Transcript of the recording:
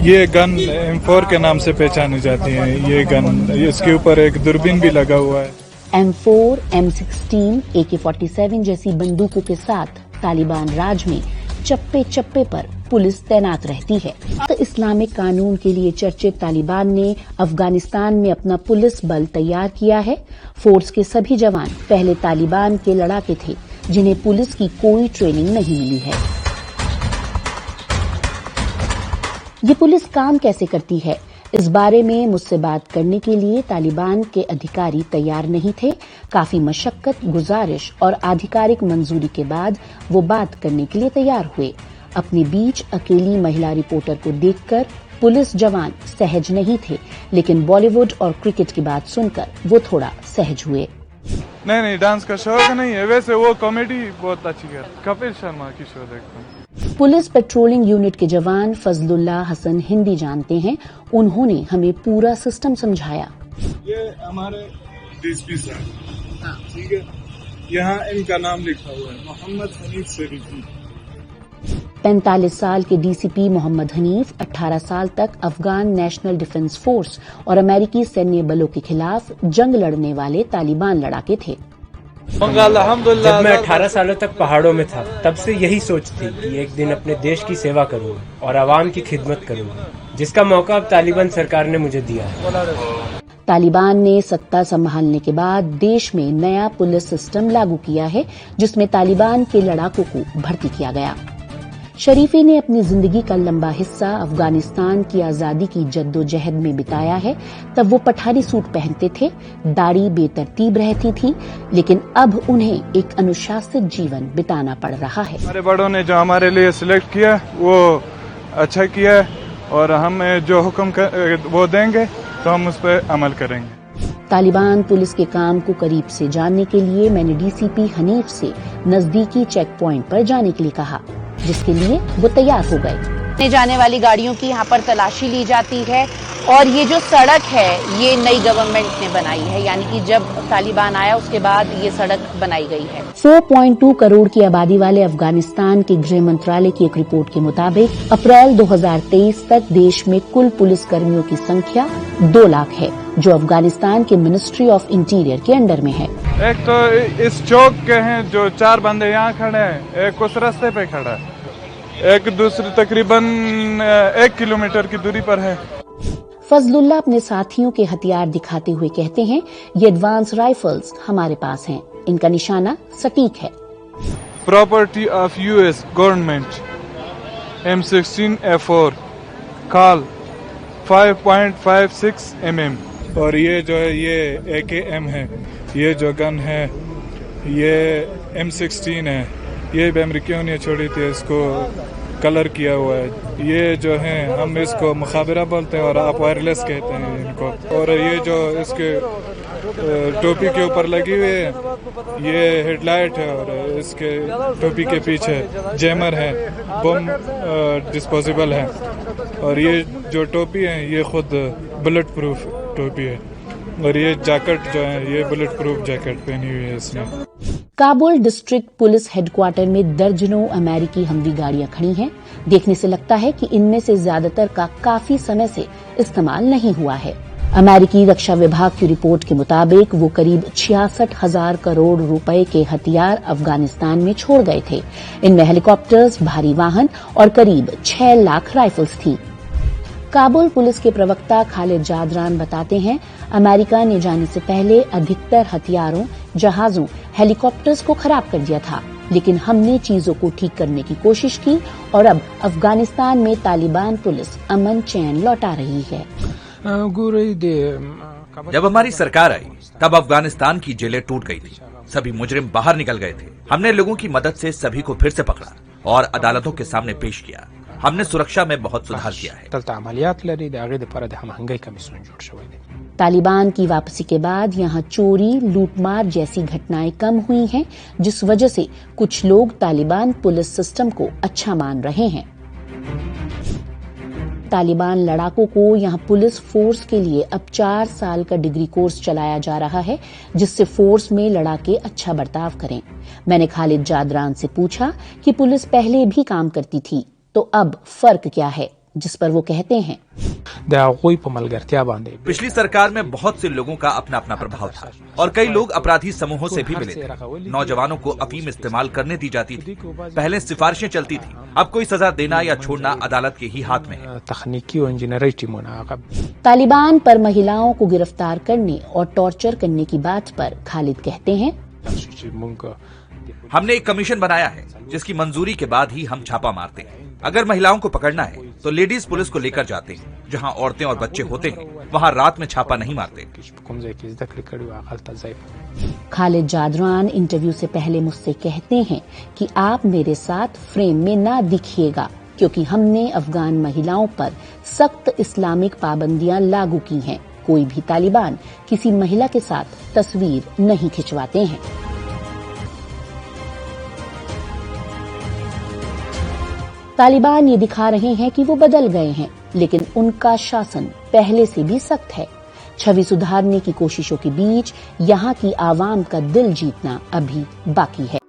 ये gun M4 के नाम से पहचानी जाती है। ये गन, इसके ऊपर एक दूरबीन भी लगा हुआ है। M4, M16, AK-47 जैसी बंदूकों के साथ तालिबान राज में चप्पे चप्पे पर पुलिस तैनात रहती है। तो इस्लामिक कानून के लिए चर्चित तालिबान ने अफगानिस्तान में अपना पुलिस बल तैयार किया है। फोर्स के सभी जवान पहले तालिबान के लड़ाके थे, जिन्हें पुलिस की कोई ट्रेनिंग नहीं मिली है। ये पुलिस काम कैसे करती है, इस बारे में मुझसे बात करने के लिए तालिबान के अधिकारी तैयार नहीं थे। काफी मशक्कत, गुजारिश और आधिकारिक मंजूरी के बाद वो बात करने के लिए तैयार हुए। अपने बीच अकेली महिला रिपोर्टर को देखकर पुलिस जवान सहज नहीं थे, लेकिन बॉलीवुड और क्रिकेट की बात सुनकर वो थोड़ा सहज हुए। नहीं, डांस का शौक नहीं है, वैसे वो कॉमेडी बहुत अच्छी है। कपिल शर्मा की शो देखता हूँ। पुलिस पेट्रोलिंग यूनिट के जवान फजलुल्लाह हसन हिंदी जानते हैं। उन्होंने हमें पूरा सिस्टम समझाया। ये हमारे डीएसपी साहब, ठीक है, यहाँ इनका नाम लिखा हुआ है, मोहम्मद हनीफ शरीफी। 45 साल के डीसीपी मोहम्मद हनीफ 18 साल तक अफगान नेशनल डिफेंस फोर्स और अमेरिकी सैन्य बलों के खिलाफ जंग लड़ने वाले तालिबान लड़ाके थे। जब मैं 18 सालों तक पहाड़ों में था, तब से यही सोच थी कि एक दिन अपने देश की सेवा करूंगा और आवाम की खिदमत करूंगा, जिसका मौका अब तालिबान सरकार ने मुझे दिया है। तालिबान ने सत्ता संभालने के बाद देश में नया पुलिस सिस्टम लागू किया है, जिसमें तालिबान के लड़ाकों को भर्ती किया गया। शरीफी ने अपनी जिंदगी का लंबा हिस्सा अफगानिस्तान की आजादी की जद्दोजहद में बिताया है। तब वो पठानी सूट पहनते थे, दाढ़ी बेतरतीब रहती थी, लेकिन अब उन्हें एक अनुशासित जीवन बिताना पड़ रहा है। हमारे बड़ों ने जो हमारे लिए सिलेक्ट किया वो अच्छा किया है, और हम जो हुक्म वो देंगे तो हम उस पर अमल करेंगे। तालिबान पुलिस के काम को करीब से जानने के लिए मैंने डीसीपी हनीफ से नजदीकी चेक पॉइंट पर जाने के लिए कहा, जिसके लिए वो तैयार हो गए। जाने वाली गाड़ियों की यहाँ पर तलाशी ली जाती है, और ये जो सड़क है ये नई गवर्नमेंट ने बनाई है, यानी कि जब तालिबान आया उसके बाद ये सड़क बनाई गई है। 4.2 करोड़ की आबादी वाले अफगानिस्तान के गृह मंत्रालय की एक रिपोर्ट के मुताबिक अप्रैल 2023 तक देश में कुल पुलिस कर्मियों की संख्या 2 लाख है, जो अफगानिस्तान के मिनिस्ट्री ऑफ इंटीरियर के अंडर में है। एक तो इस चौक के हैं जो 4 बंदे यहाँ खड़े हैं, एक उस रास्ते पे खड़ा है, एक दूसरे तकरीबन 1 किलोमीटर की दूरी पर है। फजलुल्लाह अपने साथियों के हथियार दिखाते हुए कहते हैं, ये एडवांस राइफल्स हमारे पास हैं, इनका निशाना सटीक है। Property of US government, M16A4, call 5.56 mm। और ये जो है ये AKM है, ये जो गन है ये M16 है, ये भी अमेरिकियों ने छोड़ी थी, इसको कलर किया हुआ है। ये जो है हम इसको मुखाबिरा बोलते हैं और आप वायरलेस कहते हैं इनको। और ये जो इसके टोपी के ऊपर लगी हुई है ये हेडलाइट है, और इसके टोपी के पीछे जैमर है, बम डिस्पोजेबल है, और ये जो टोपी है ये खुद बुलेट प्रूफ टोपी है, और ये जैकेट जो है ये बुलेट प्रूफ जैकेट पहनी हुई है इसने। काबुल डिस्ट्रिक्ट पुलिस हेडक्वार्टर में दर्जनों अमेरिकी हमवी गाड़ियां खड़ी हैं। देखने से लगता है कि इनमें से ज्यादातर का काफी समय से इस्तेमाल नहीं हुआ है। अमेरिकी रक्षा विभाग की रिपोर्ट के मुताबिक वो करीब 66,000 करोड़ रुपए के हथियार अफगानिस्तान में छोड़ गए थे। इनमें हेलीकॉप्टर्स, भारी वाहन और करीब 6 लाख राइफल्स थी। काबुल पुलिस के प्रवक्ता खालिद जादरान बताते हैं, अमेरिका ने जाने से पहले अधिकतर हथियारों, जहाजों, हेलीकॉप्टर्स को खराब कर दिया था, लेकिन हमने चीजों को ठीक करने की कोशिश की और अब अफगानिस्तान में तालिबान पुलिस अमन चैन लौटा रही है। जब हमारी सरकार आई तब अफगानिस्तान की जेलें टूट गई थी, सभी मुजरिम बाहर निकल गए थे। हमने लोगों की मदद से सभी को फिर से पकड़ा और अदालतों के सामने पेश किया। हमने सुरक्षा में बहुत सुधार किया है। तालिबान की वापसी के बाद यहाँ चोरी, लूटमार जैसी घटनाएं कम हुई हैं, जिस वजह से कुछ लोग तालिबान पुलिस सिस्टम को अच्छा मान रहे हैं। तालिबान लड़ाकों को यहाँ पुलिस फोर्स के लिए अब 4 साल का डिग्री कोर्स चलाया जा रहा है, जिससे फोर्स में लड़ाके अच्छा बर्ताव करें। मैंने खालिद जादरान से पूछा कि पुलिस पहले भी काम करती थी, तो अब फर्क क्या है। जिस पर वो कहते हैं, पिछली सरकार में बहुत से लोगों का अपना अपना प्रभाव था और कई लोग अपराधी समूहों से भी मिले थे। नौजवानों को अफीम इस्तेमाल करने दी जाती थी। पहले सिफारिशें चलती थी, अब कोई सजा देना या छोड़ना अदालत के ही हाथ में है। तालिबान पर महिलाओं को गिरफ्तार करने और टॉर्चर करने की बात पर खालिद कहते हैं, हमने एक कमीशन बनाया है जिसकी मंजूरी के बाद ही हम छापा मारते हैं। अगर महिलाओं को पकड़ना है तो लेडीज पुलिस को लेकर जाते हैं। जहां औरतें और बच्चे होते हैं वहां रात में छापा नहीं मारते। खालिद जादरान इंटरव्यू से पहले मुझसे कहते हैं कि आप मेरे साथ फ्रेम में ना दिखिएगा, क्योंकि हमने अफगान महिलाओं पर सख्त इस्लामिक पाबंदियां लागू की हैं। कोई भी तालिबान किसी महिला के साथ तस्वीर नहीं खिंचवाते हैं। तालिबान ये दिखा रहे हैं कि वो बदल गए हैं, लेकिन उनका शासन पहले से भी सख्त है। छवि सुधारने की कोशिशों के बीच यहाँ की आवाम का दिल जीतना अभी बाकी है।